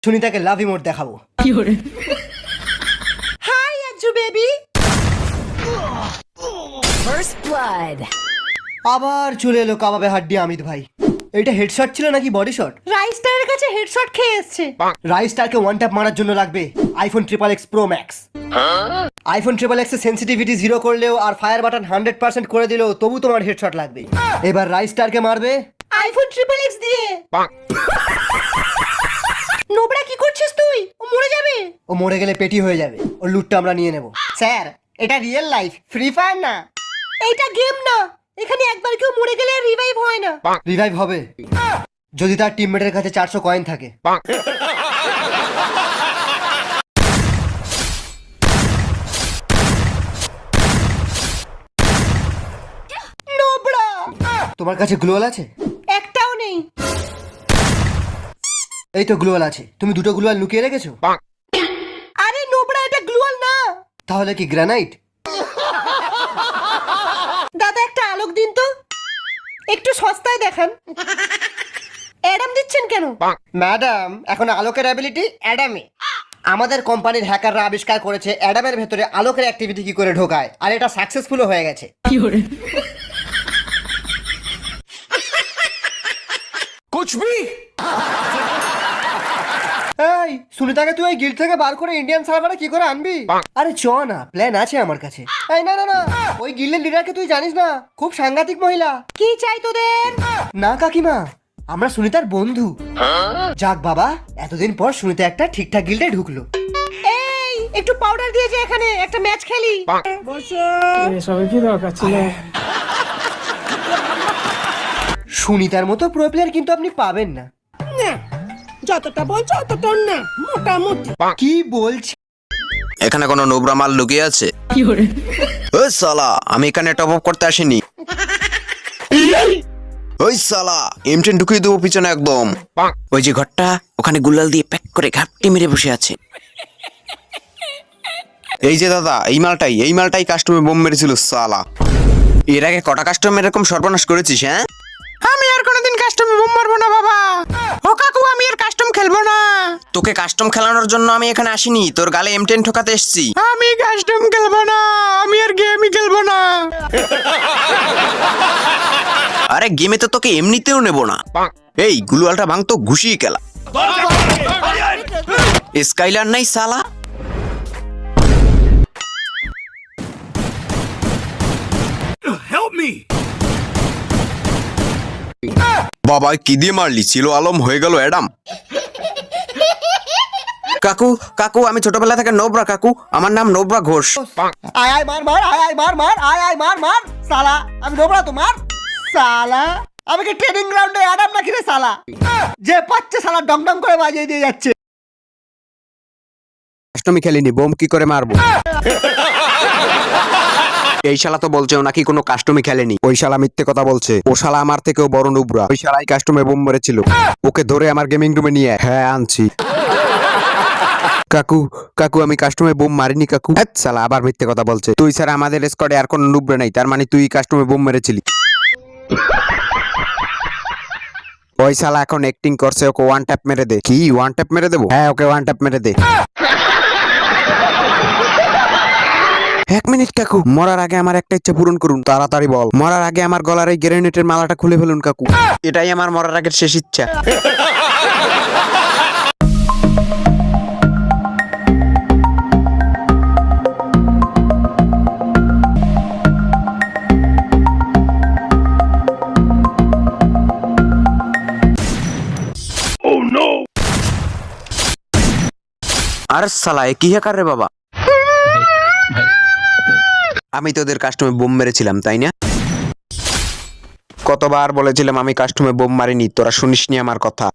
সুনিতাকে love emote দেখাবো। Hi Anju baby. First blood. আবার চলে এলো কাবাবে হাড্ডি আমিত ভাই। এটা হেডশট ছিল নাকি বডি শট? রাইস্টারের কাছে হেডশট খেয়ে এসেছে। রাইস্টারকে ওয়ান ট্যাপ মারার জন্য লাগবে iPhone XXX pro max. IPhone XXX এর সেনসিটিভিটি 0 করলেও আর ফায়ার বাটন 100% করে দিলেও তবু তোমার হেডশট লাগবে। এবার রাইস্টারকে মারবে আইফোন XXX দিয়ে। নোবরা কি করছিস তুই? ও মরে যাবে। ও মরে গেলে পেটি হয়ে যাবে। ওর লুটটা আমরা নিয়ে নেব। স্যার, এটা রিয়েল লাইফ, ফ্রি ফায়ার না। এইটা গেম না। এখানে একবার কেউ মরে গেলে রিভাইভ হয় না। রিভাইভ হবে যদি তার টিমমেটের কাছে 400 কয়েন থাকে। নোবরা, তোমার কাছে গ্লোয়াল আছে? একটাও নেই। এই তো গ্লোয়াল আছে। তুমি দুটো গ্লোয়াল লুকিয়ে রেখেছো? আরে নোবরা, এটা গ্লোয়াল না। তাহলে কি গ্রানাইট? দাদা, একটা আলোক দিন তো, একটু সস্তায় দেখান। অ্যাডাম দিচ্ছেন কেন? ম্যাডাম, এখন আলোকের অ্যাবিলিটি অ্যাডামে। আমাদের কোম্পানির হ্যাকাররা আবিষ্কার করেছে অ্যাডামের ভেতরে আলোকের অ্যাক্টিভিটি কি করে ঢোকায়, আর এটা সাকসেসফুল হয়ে গেছে। कुछ भी এই সুনিতাকে তুই এই গিল্ড থেকে বার করে ইন্ডিয়ান সার্ভারে কি করে আনবি? আরে চ না, প্ল্যান আছে আমার কাছে। এই না না না, ওই গিল্ডের লিডারকে তুই জানিস না, খুব সাংঘাতিক মহিলা। কি চাই তোদের? না কাকিমা, আমরা সুনিতার বন্ধু। যাক বাবা, এতদিন পর সুনিতা একটা ঠিকঠাক গিল্ডে ঢুকলো। এই একটু পাউডার দিয়ে যে এখানে একটা ম্যাচ খেলি। সবাই কি দরকার ছিল? সুনিতার মতো প্রো প্লেয়ার কিন্তু আপনি পাবেন না। যতটা বলছো অতটা না, মোটামুটি। কি বলছি? এখানে কোনো নোবরা মাল লুকিয়ে আছে? ওই সালা, আমি এখানে টপ আপ করতে আসিনি। ওই সালা, M10 ঢুকিয়ে দেবো পিছনে একদম। ওই যে ঘরটা, ওখানে গুলাল দিয়ে প্যাক করে ঘাপটি মেরে বসে আছে। এই যে দাদা, এই মালটাই কাস্টমে বোম মেরেছিল সালা। এর আগে কটা কাস্টম এরকম সর্বনাশ করেছিস? হ্যাঁ, আমি আর কোনোদিন কাস্টমে বোম মারবো না বাবা। ও কাকু, আমি আর কাস্টম খেলবো না। তোকে কাস্টম খেলানোর জন্য আমি এখানে আসিনি, তোর গালে M10 ঠোকাতে এসেছি। আমি কাস্টম খেলবো না, আমি আর গেমই খেলবো না। আরে গেমে তো তোকে এমনিতেও নেব না। এই গুলওয়ালটা ভাঙতো, ঘুষিয়ে খেলা। স্কাইলার নাই সালা। বাবা কি দিয়ে মারলি? ছিল আলম, হয়ে গেল অ্যাডাম। কাকু কাকু, আমি ছোটবেলা থেকে নোবরা কাকু, আমার নাম নোবরা ঘোষ। আয় আয় মার মার, আয় আয় মার মার, আয় আয় মার মার। সালা, আমি নোবরা তো মার। সালা, আমি কি ট্রেনিং গ্রাউন্ডে অ্যাডাম নাকি রে সালা? যে পাচ্ছে সালা ডং ডং করে বাজিয়ে দিয়ে যাচ্ছে। কাস্টমি খেলিনি, বোম কি করে মারবো? এই শালা তো বলছে ও নাকি কোনো কাস্টমি খেলেনি। ওই শালা মিথ্যে কথা বলছে। ও শালা আমার থেকেও বড় নুবরা। ওই শালাই কাস্টমে বোম মেরেছিল। ওকে ধরে আমার গেমিং রুমে নিয়ে হ্যাঁ আনছি। কাকু কাকু, আমি কাস্টমে বোম মারিনি কাকু। শালা আবার মিথ্যে কথা বলছে। তুই স্যার আমাদের স্কোয়াডে আর কোনো নুবরা নাই, তার মানে তুই কাস্টমে বোম মেরেছিলি। ওই শালা এখন অ্যাক্টিং করছে, ওকে ওয়ান ট্যাপ মেরে দে। কি ওয়ান ট্যাপ মেরে দেবো? হ্যাঁ, ওকে ওয়ান ট্যাপ মেরে দে। 1 মিনিট কাকু, মরার আগে আমার একটা ইচ্ছা পূরণ করুন। তাড়াতাড়ি বল। মরার আগে আমার গলার এই গ্রেনেডের মালাটা খুলে ফেলুন কাকু। এটাই আমার মরার আগের শেষ ইচ্ছা। আর সালা, এ কি হ্যাকার রে বাবা? আমি তোদের কাস্টমে বোম মেরেছিলাম তাই না? কতবার বলেছিলাম আমি কাস্টমে বোম মারিনি, তোরা শুনিসনি আমার কথা।